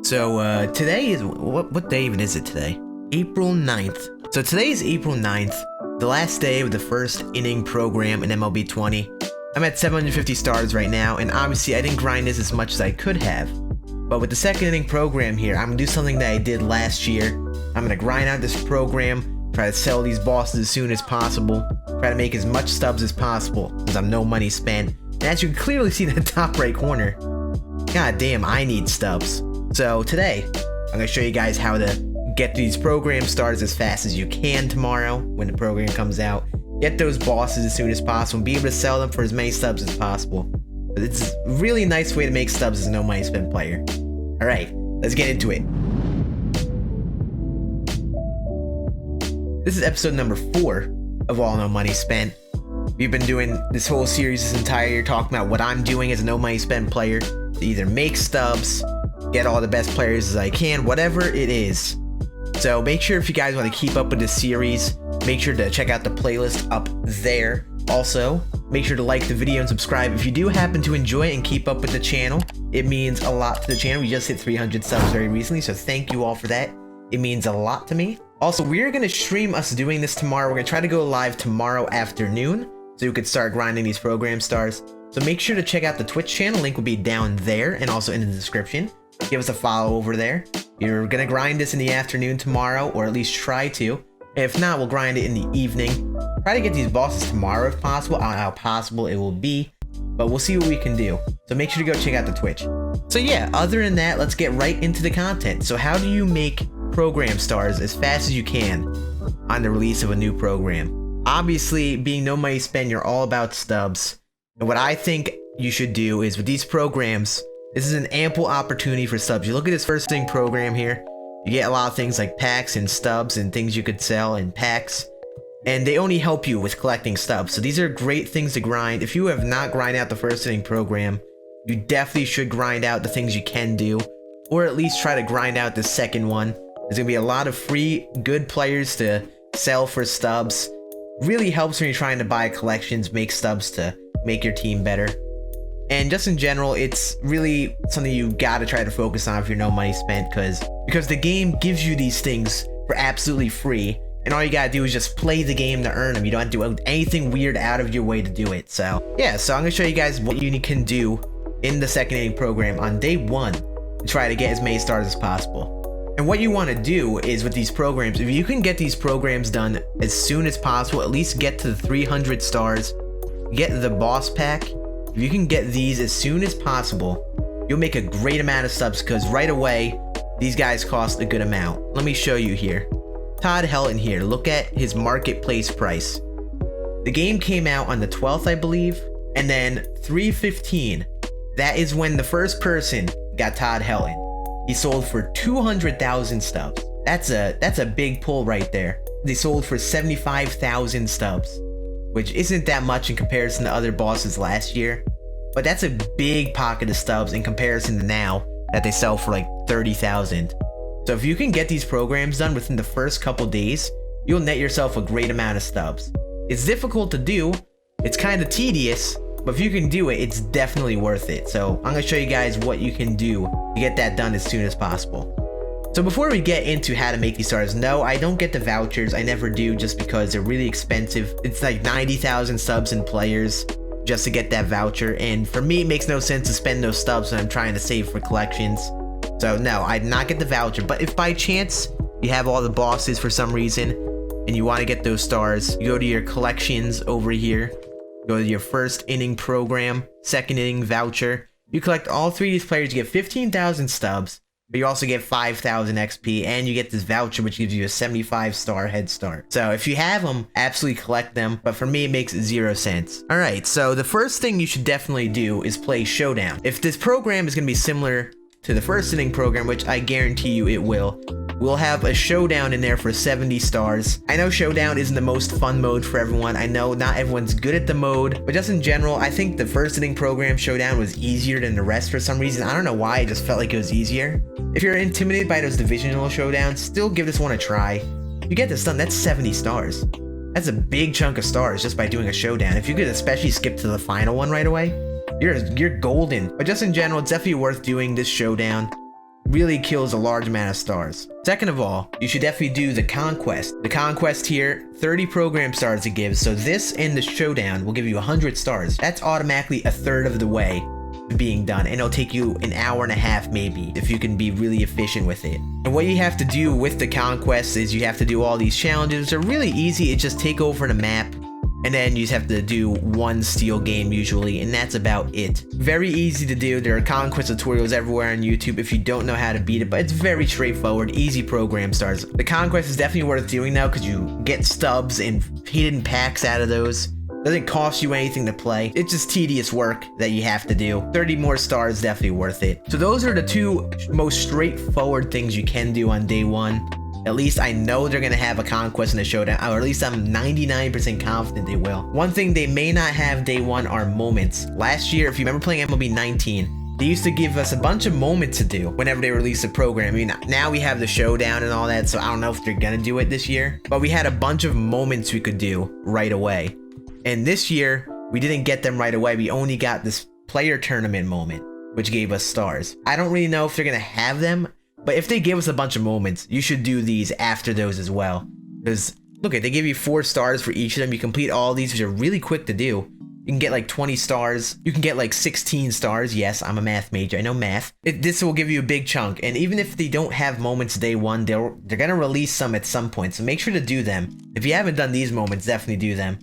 So today is, what day even is it today? April 9th. So today is April 9th, the last day of the first inning program in MLB 20. I'm at 750 stars right now, and obviously I didn't grind this as much as I could have. But with the second inning program here, I'm gonna do something that I did last year. I'm gonna grind out this program, try to sell these bosses as soon as possible, try to make as much stubs as possible, since I'm no money spent. And as you can clearly see in the top right corner, god damn, I need stubs. So today, I'm going to show you guys how to get these program stars as fast as you can tomorrow when the program comes out. Get those bosses as soon as possible and be able to sell them for as many stubs as possible. It's a really nice way to make stubs as a no money spent player. Alright, let's get into it. This is episode number 4 of All No Money Spent. We've been doing this whole series this entire year talking about what I'm doing as a no money spent player to either make stubs, get all the best players as I can, whatever it is. So make sure if you guys want to keep up with this series, make sure to check out the playlist up there. Also, make sure to like the video and subscribe if you do happen to enjoy it and keep up with the channel. It means a lot to the channel. We just hit 300 subs very recently, so thank you all for that. It means a lot to me. Also, we're going to stream us doing this tomorrow. We're going to try to go live tomorrow afternoon so you could start grinding these program stars. So make sure to check out the Twitch channel. Link will be down there and also in the description. Give us a follow over there. You're gonna grind this in the afternoon tomorrow, or at least try to. If not, we'll grind it in the evening. Try to get these bosses tomorrow if possible. I don't know how possible it will be, but we'll see what we can do. So make sure to go check out the Twitch. So yeah, other than that, let's get right into the content. So how do you make program stars as fast as you can on the release of a new program? Obviously, being no money spent, you're all about stubs. And what I think you should do is with these programs, this is an ample opportunity for stubs. You look at this first thing program here, you get a lot of things like packs and stubs and things you could sell in packs, and they only help you with collecting stubs. So these are great things to grind. If you have not grinded out the first inning program, you definitely should grind out the things you can do, or at least try to grind out the second one. There's gonna be a lot of free good players to sell for stubs. Really helps when you're trying to buy collections, make stubs to make your team better. And just in general, it's really something you gotta try to focus on if you're no money spent, because the game gives you these things for absolutely free, and all you gotta do is just play the game to earn them. You don't have to do anything weird out of your way to do it. So yeah, so I'm gonna show you guys what you can do in the second inning program on day 1 to try to get as many stars as possible. And what you want to do is with these programs, if you can get these programs done as soon as possible, at least get to the 300 stars, get the boss pack. If you can get these as soon as possible, you'll make a great amount of stubs, because right away, these guys cost a good amount. Let me show you here. Todd Helton here, look at his marketplace price. The game came out on the 12th, I believe, and then 3/15, that is when the first person got Todd Helton. He sold for 200,000 stubs. That's a big pull right there. They sold for 75,000 stubs, which isn't that much in comparison to other bosses last year, but that's a big pocket of stubs in comparison to now that they sell for like 30,000. So if you can get these programs done within the first couple days, you'll net yourself a great amount of stubs. It's difficult to do, it's kind of tedious, but if you can do it, it's definitely worth it. So I'm going to show you guys what you can do to get that done as soon as possible. So before we get into how to make these stars, no, I don't get the vouchers. I never do, just because they're really expensive. It's like 90,000 subs and players just to get that voucher. And for me, it makes no sense to spend those stubs when I'm trying to save for collections. So no, I did not get the voucher. But if by chance you have all the bosses for some reason and you want to get those stars, you go to your collections over here, go to your first inning program, second inning voucher. You collect all 3 of these players, you get 15,000 stubs. But you also get 5,000 XP, and you get this voucher, which gives you a 75 star head start. So if you have them, absolutely collect them. But for me, it makes 0 sense. All right, so the first thing you should definitely do is play Showdown. If this program is going to be similar to the first inning program, which I guarantee you it will, we'll have a Showdown in there for 70 stars. I know Showdown isn't the most fun mode for everyone. I know not everyone's good at the mode, but just in general, I think the first inning program Showdown was easier than the rest for some reason. I don't know why, I just felt like it was easier. If you're intimidated by those divisional showdowns, still give this one a try. You get this done, that's 70 stars. That's a big chunk of stars just by doing a showdown. If you could especially skip to the final one right away, you're golden. But just in general, it's definitely worth doing this showdown. really kills a large amount of stars. Second of all, you should definitely do the conquest. The conquest here, 30 program stars it gives. So this and the showdown will give you 100 stars. That's automatically a third of the way to being done, and it'll take you an hour and a half maybe if you can be really efficient with it. And what you have to do with the conquest is you have to do all these challenges. They're really easy. It's just take over the map, and then you just have to do one steal game usually, and that's about it. Very easy to do. There are conquest tutorials everywhere on YouTube if you don't know how to beat it, but it's very straightforward, easy program stars. The conquest is definitely worth doing now because you get stubs and hidden packs out of those. Doesn't cost you anything to play. It's just tedious work that you have to do. 30 more stars, definitely worth it. So those are the two most straightforward things you can do on day one. At least I know they're going to have a conquest in the showdown, or at least I'm 99% confident they will. One thing they may not have day one are moments. Last year, if you remember playing MLB 19, they used to give us a bunch of moments to do whenever they released a program. I mean, now we have the showdown and all that, so I don't know if they're going to do it this year. But we had a bunch of moments we could do right away. And this year, we didn't get them right away. We only got this player tournament moment, which gave us stars. I don't really know if they're going to have them, but if they give us a bunch of moments, you should do these after those as well. Because, look, they give you 4 stars for each of them. You complete all these, which are really quick to do. You can get like 20 stars. You can get like 16 stars. Yes, I'm a math major. I know math. This will give you a big chunk. And even if they don't have moments day one, they're going to release some at some point. So make sure to do them. If you haven't done these moments, definitely do them.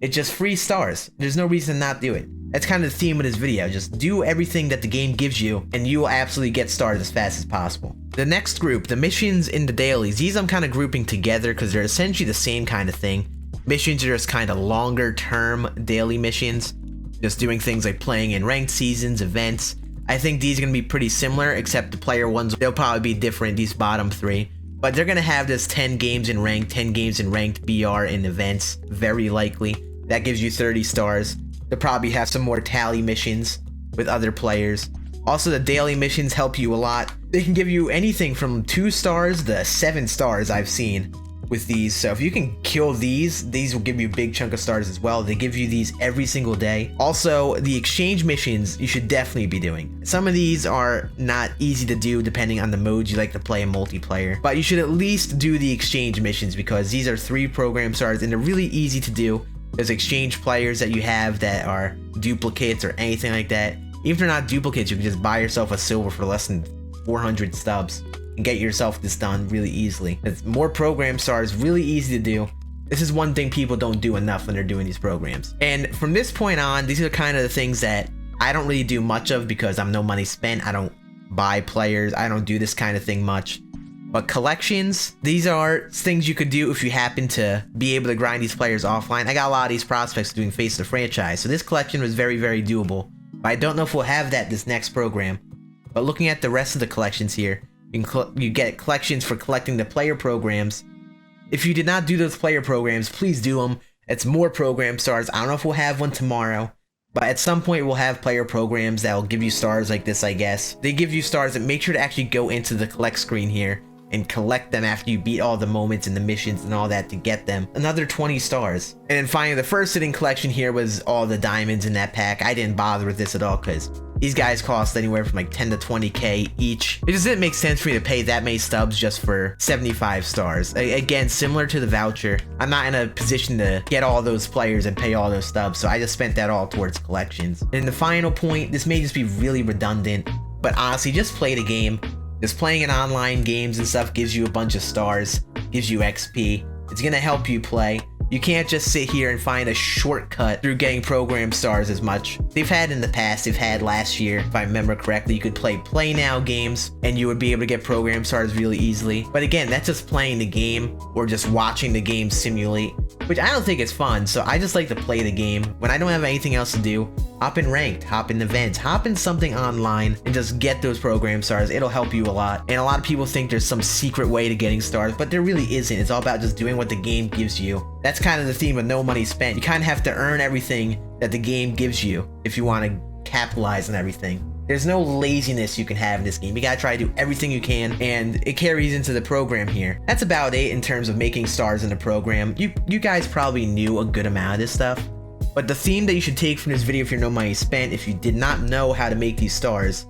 It's just free stars. There's no reason to not do it. That's kind of the theme of this video. Just do everything that the game gives you, and you will absolutely get stars as fast as possible. The next group, the missions in the dailies, these I'm kind of grouping together because they're essentially the same kind of thing. Missions are just kind of longer term daily missions, just doing things like playing in ranked seasons, events. I think these are going to be pretty similar, except the player ones, they'll probably be different, these bottom 3. But they're going to have this 10 games in ranked, 10 games in ranked BR in events, very likely. That gives you 30 stars. They'll probably have some more tally missions with other players. Also, the daily missions help you a lot. They can give you anything from 2 stars to 7 stars I've seen with these. So if you can kill these will give you a big chunk of stars as well. They give you these every single day. Also, the exchange missions you should definitely be doing. Some of these are not easy to do depending on the modes you like to play in multiplayer, but you should at least do the exchange missions because these are 3 program stars and they're really easy to do. There's exchange players that you have that are duplicates or anything like that. Even if they're not duplicates, you can just buy yourself a silver for less than 400 stubs and get yourself this done really easily. It's more program stars, really easy to do. This is one thing people don't do enough when they're doing these programs. And from this point on, these are kind of the things that I don't really do much of because I'm no money spent. I don't buy players. I don't do this kind of thing much. But collections, these are things you could do if you happen to be able to grind these players offline. I got a lot of these prospects doing Face the Franchise, so this collection was very, very doable. But I don't know if we'll have that this next program. But looking at the rest of the collections here, you get collections for collecting the player programs. If you did not do those player programs, please do them. It's more program stars. I don't know if we'll have one tomorrow, but at some point we'll have player programs that will give you stars like this, I guess. They give you stars, and make sure to actually go into the collect screen here and collect them after you beat all the moments and the missions and all that to get them. Another 20 stars. And then finally, the first sitting collection here was all the diamonds in that pack. I didn't bother with this at all because these guys cost anywhere from like 10 to 20k each. It just didn't make sense for me to pay that many stubs just for 75 stars. Again, similar to the voucher, I'm not in a position to get all those players and pay all those stubs, so I just spent that all towards collections. And the final point, this may just be really redundant, but honestly, just play the game. Just playing in online games and stuff gives you a bunch of stars, gives you XP. It's gonna help you play. You can't just sit here and find a shortcut through getting program stars as much. They've had in the past, they've had last year, if I remember correctly, you could play now games and you would be able to get program stars really easily. But again, that's just playing the game or just watching the game simulate, which I don't think is fun. So I just like to play the game. When I don't have anything else to do, hop in ranked, hop in events, hop in something online and just get those program stars. It'll help you a lot. And a lot of people think there's some secret way to getting stars, but there really isn't. It's all about just doing what the game gives you. That's kind of the theme of no money spent. You kind of have to earn everything that the game gives you if you want to capitalize on everything. There's no laziness you can have in this game. You gotta try to do everything you can, and it carries into the program here. That's about it in terms of making stars in the program. You guys probably knew a good amount of this stuff, but the theme that you should take from this video if you're no money spent, if you did not know how to make these stars,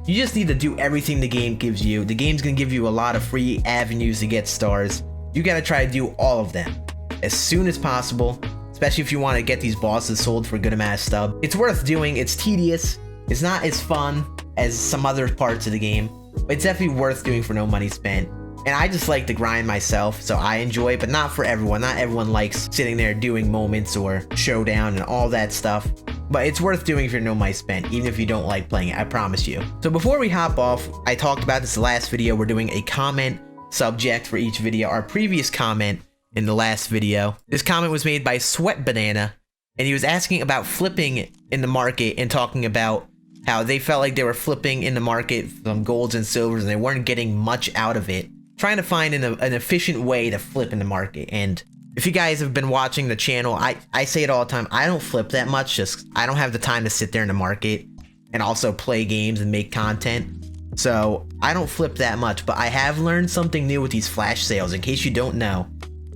You just need to do everything the game gives you. The game's gonna give you a lot of free avenues to get stars. You gotta try to do all of them as soon as possible, especially if you want to get these bosses sold for a good amount of stub. It's worth doing. It's tedious. It's not as fun as some other parts of the game, but it's definitely worth doing for no money spent. And I just like to grind myself, so I enjoy it, but not for everyone. Not everyone likes sitting there doing moments or showdown and all that stuff. But it's worth doing for no money spent, even if you don't like playing it, I promise you. So before we hop off, I talked about this last video. We're doing a comment subject for each video. Our previous comment in the last video, this comment was made by Sweat Banana, and he was asking about flipping in the market and talking about how they felt like they were flipping in the market some golds and silvers and they weren't getting much out of it. Trying to find an efficient way to flip in the market. And if you guys have been watching the channel, I say it all the time, I don't flip that much, just I don't have the time to sit there in the market and also play games and make content. So I don't flip that much, but I have learned something new with these flash sales. In case you don't know,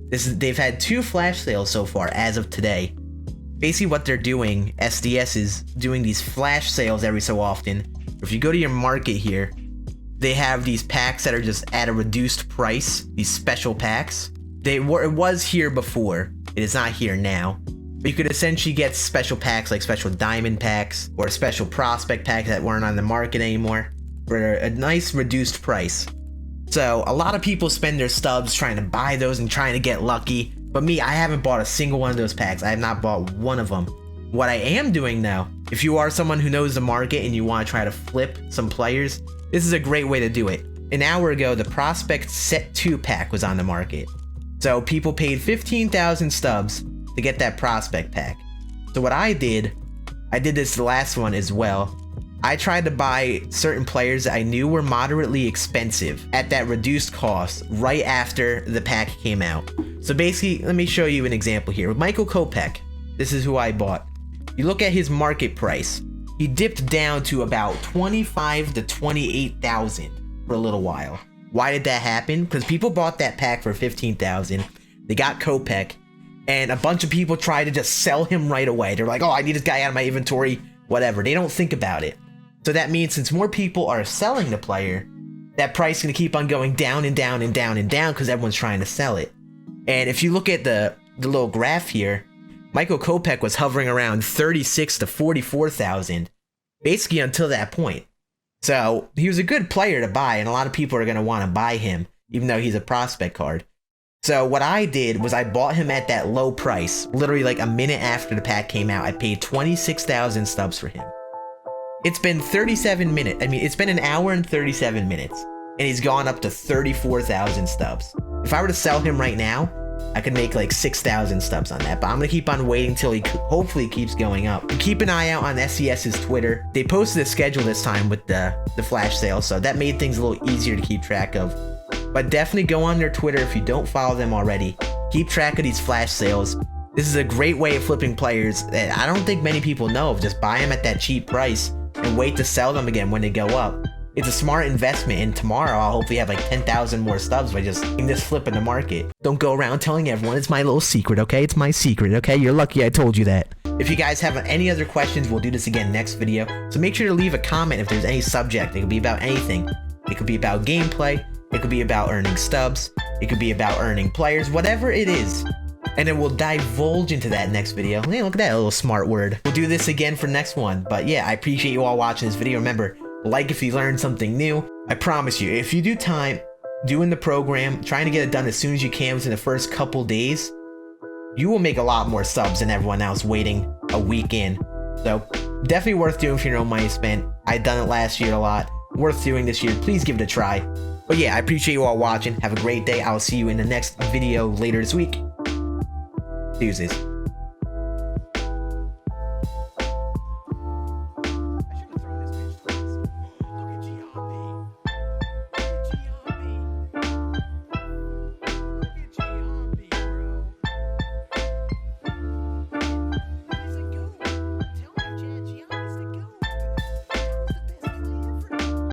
they've had 2 flash sales so far as of today. Basically what they're doing, SDS is doing these flash sales every so often. If you go to your market here, they have these packs that are just at a reduced price, these special packs. It was here before, it is not here now. But you could essentially get special packs like special diamond packs or special prospect packs that weren't on the market anymore for a nice reduced price. So a lot of people spend their stubs trying to buy those and trying to get lucky. But me, I haven't bought a single one of those packs. I have not bought one of them. What I am doing though, if you are someone who knows the market and you want to try to flip some players, this is a great way to do it. An hour ago, the Prospect Set 2 pack was on the market. So people paid 15,000 stubs to get that Prospect pack. So what I did this the last one as well. I tried to buy certain players that I knew were moderately expensive at that reduced cost right after the pack came out. So basically, let me show you an example here. With Michael Kopech, this is who I bought. You look at his market price. He dipped down to about 25 to 28,000 for a little while. Why did that happen? Because people bought that pack for 15,000. They got Kopech, and a bunch of people tried to just sell him right away. They're like, oh, I need this guy out of my inventory, whatever. They don't think about it. So that means since more people are selling the player, that price is going to keep on going down and down and down and down because everyone's trying to sell it. And if you look at the little graph here, Michael Kopech was hovering around 36 to 44,000, basically until that point. So he was a good player to buy, and a lot of people are going to want to buy him, even though he's a prospect card. So what I did was I bought him at that low price, literally like a minute after the pack came out. I paid 26,000 stubs for him. It's been 37 minutes. I mean, it's been an hour and 37 minutes, and he's gone up to 34,000 stubs. If I were to sell him right now, I could make like 6,000 stubs on that, but I'm gonna keep on waiting till he hopefully keeps going up. And keep an eye out on SES's Twitter. They posted a schedule this time with the flash sale, so that made things a little easier to keep track of. But definitely go on their Twitter if you don't follow them already. Keep track of these flash sales. This is a great way of flipping players that I don't think many people know of. Just buy them at that cheap price and wait to sell them again when they go up. It's a smart investment, and tomorrow I'll hopefully have like 10,000 more stubs by just doing this flip in the market. Don't go around telling everyone it's my little secret, okay? It's my secret, okay? You're lucky I told you that. If you guys have any other questions, we'll do this again next video. So make sure to leave a comment if there's any subject. It could be about anything. It could be about gameplay. It could be about earning stubs. It could be about earning players, whatever it is. And then we'll divulge into that next video. Hey, look at that little smart word. We'll do this again for next one. But yeah, I appreciate you all watching this video. Remember, like if you learned something new. I promise you, if you do time doing the program, trying to get it done as soon as you can within the first couple days, you will make a lot more subs than everyone else waiting a week in. So definitely worth doing for your own money spent. I've done it last year a lot. Worth doing this year. Please give it a try. But yeah, I appreciate you all watching. Have a great day. I'll see you in the next video later this week. Deuces.